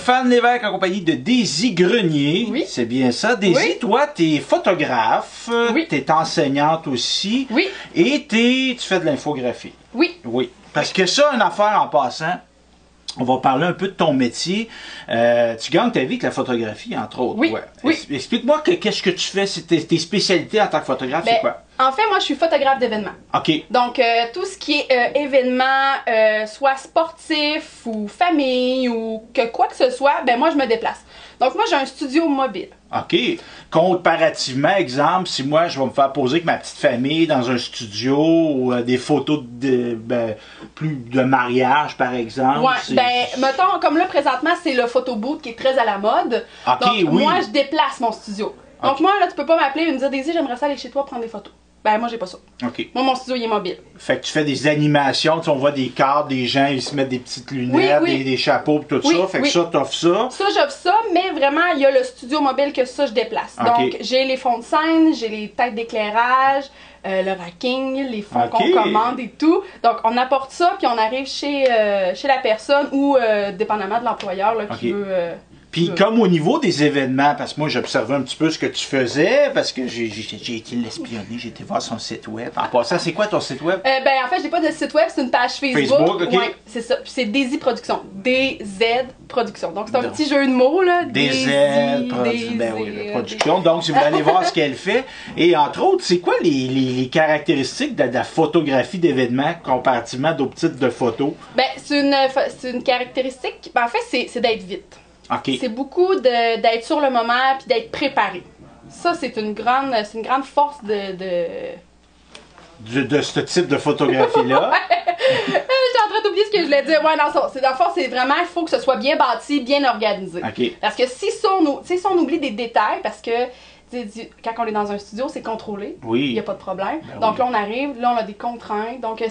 Stéphane Lévesque en compagnie de Daisy Grenier. Oui. C'est bien ça. Daisy, toi, tu es photographe, Oui. tu es enseignante aussi. Oui. Et tu fais de l'infographie. Oui. Oui. Parce que ça, une affaire en passant, on va parler un peu de ton métier. Tu gagnes ta vie avec la photographie, entre autres. Oui. Ouais. Oui. Explique-moi qu'est-ce que tu fais, tes spécialités en tant que photographe, c'est quoi? En fait, moi, je suis photographe d'événements. OK. Donc, tout ce qui est événements, soit sportif ou famille ou quoi que ce soit, ben moi, je me déplace. Donc, moi, j'ai un studio mobile. OK. Comparativement, exemple, si moi, je vais me faire poser avec ma petite famille dans un studio ou des photos plus de mariage, par exemple. Ouais, mettons, comme là, présentement, c'est le photo booth qui est très à la mode. OK, donc, oui. moi, je déplace mon studio. Donc, OK. moi, là, tu peux pas m'appeler et me dire, Daisy, j'aimerais ça aller chez toi prendre des photos. Ben, moi, j'ai pas ça. OK. Moi, mon studio, il est mobile. Fait que tu fais des animations, tu sais, on voit des cadres, des gens, ils se mettent des petites lunettes, Oui, oui. des chapeaux, tout Oui, ça. Fait que oui. ça, t'offres ça. Ça, j'offre ça, mais vraiment, il y a le studio mobile que ça, je déplace. OK. Donc, j'ai les fonds de scène, j'ai les têtes d'éclairage, le racking, les fonds OK. qu'on commande et tout. Donc, on apporte ça, puis on arrive chez la personne ou, dépendamment de l'employeur là, qui OK. veut... Puis comme au niveau des événements, parce que moi j'observais un petit peu ce que tu faisais, parce que j'ai été l'espionner, j'ai été voir son site web. En passant, c'est quoi ton site web? en fait, j'ai pas de site web, c'est une page Facebook. Facebook, OK. Ouais, c'est ça. Puis c'est Daisy Production. DZ Production. Donc, c'est un petit jeu de mots, là. Daisy Production. Donc, si vous voulez aller voir ce qu'elle fait. Et entre autres, c'est quoi les caractéristiques de la photographie d'événements comparativement d'autres types de photos? Ben, c'est une caractéristique. Ben, en fait, c'est d'être vite. OK. C'est beaucoup d'être sur le moment puis d'être préparé. Ça, c'est une grande force de ce type de photographie-là. J'étais en train d'oublier ce que je voulais dire. Ouais, non, c'est d'abord, c'est vraiment, il faut que ce soit bien bâti, bien organisé. OK. Parce que si on oublie des détails, parce que quand on est dans un studio, c'est contrôlé. Oui. Il n'y a pas de problème. Ben donc oui. là, on arrive, là, on a des contraintes. Donc, c'est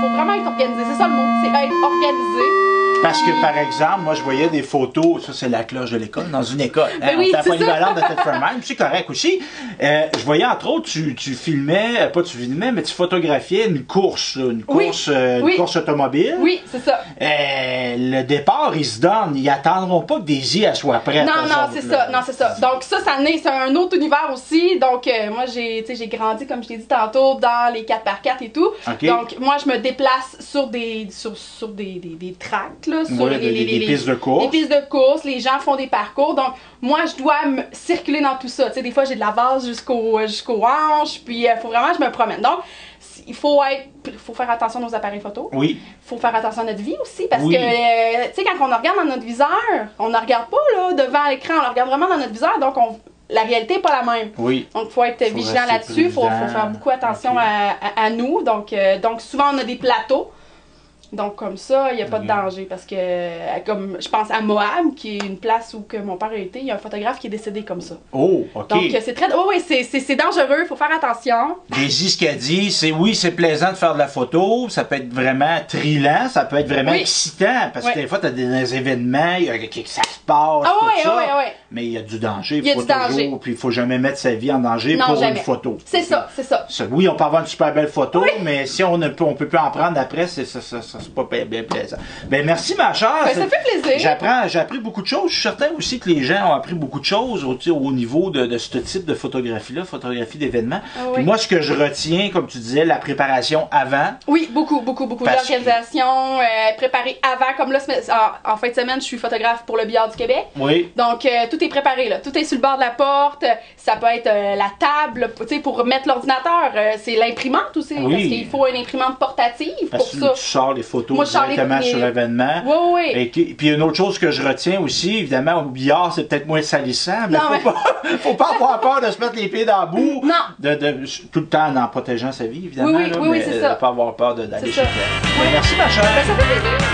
faut vraiment être organisé. C'est ça le mot, c'est être organisé. Parce que, par exemple, moi, je voyais des photos, ça, c'est la cloche de l'école, dans une école. Ben oui, on c'est polyvalente de tête fermée, c'est correct aussi. Je voyais, entre autres, tu filmais, mais tu photographiais une course, là, une course automobile. Oui, c'est ça. Le départ, ils se donnent. Ils attendront pas que Daisy elle soit prête. Non, c'est ça. Non, c'est ça. Donc, c'est un autre univers aussi. Donc, moi, j'ai grandi, comme je t'ai dit tantôt, dans les 4x4 et tout. OK. Donc, moi, je me déplace sur des tracks, là, sur Ouais, des pistes de course. Les pistes de course, les gens font des parcours. Donc, moi, je dois circuler dans tout ça. Tu sais, des fois, j'ai de la base jusqu'aux hanches, puis il faut vraiment que je me promène. Donc, il faut faire attention à nos appareils photo. Oui. Il faut faire attention à notre vie aussi, parce Oui. que, tu sais, quand on regarde dans notre viseur, on ne regarde pas, là, devant l'écran, on le regarde vraiment dans notre viseur, donc la réalité n'est pas la même. Oui. Donc, il faut être vigilant là-dessus, il faut faire beaucoup attention OK. à nous. Donc, souvent, on a des plateaux. Donc, comme ça, il n'y a pas de danger. Parce que, comme je pense à Moab, qui est une place où que mon père a été, il y a un photographe qui est décédé comme ça. Oh, OK. Donc, c'est très. Oh, oui, c'est dangereux, il faut faire attention. Daisy, ce qu'elle dit, c'est oui, c'est plaisant de faire de la photo, ça peut être vraiment thrillant, ça peut être vraiment excitant, parce que des fois, tu as des événements, ça se passe, tout ça, mais il y a du danger. Il y a du danger. Puis il faut jamais mettre sa vie en danger pour une photo. C'est ça, c'est ça. Oui, on peut avoir une super belle photo, mais si on peut plus en prendre après, c'est pas bien plaisant. Ben merci ma chère. Ben, ça fait plaisir. J'ai appris beaucoup de choses. Je suis certain aussi que les gens ont appris beaucoup de choses au niveau de ce type de photographie-là, photographie d'événements. Puis moi, ce que je retiens, comme tu disais, la préparation avant. Oui, beaucoup. L'organisation, préparer avant. Comme là, en fin de semaine, je suis photographe pour le Billard du Québec. Oui. Donc, tout est préparé, là. Tout est sur le bord de la porte. Ça peut être la table, tu sais, pour mettre l'ordinateur. C'est l'imprimante aussi, parce qu'il faut une imprimante portative pour ça. Tu sors les photos Moi, directement sur l'événement. Oui. Et puis une autre chose que je retiens aussi, évidemment, au billard, c'est peut-être moins salissant, mais faut pas avoir peur de se mettre les pieds dans la boue. Non. Tout le temps en protégeant sa vie, évidemment. Oui, c'est ça. De ne pas avoir peur d'aller chez elle. Oui. Merci ma chère. Ben, ça fait plaisir.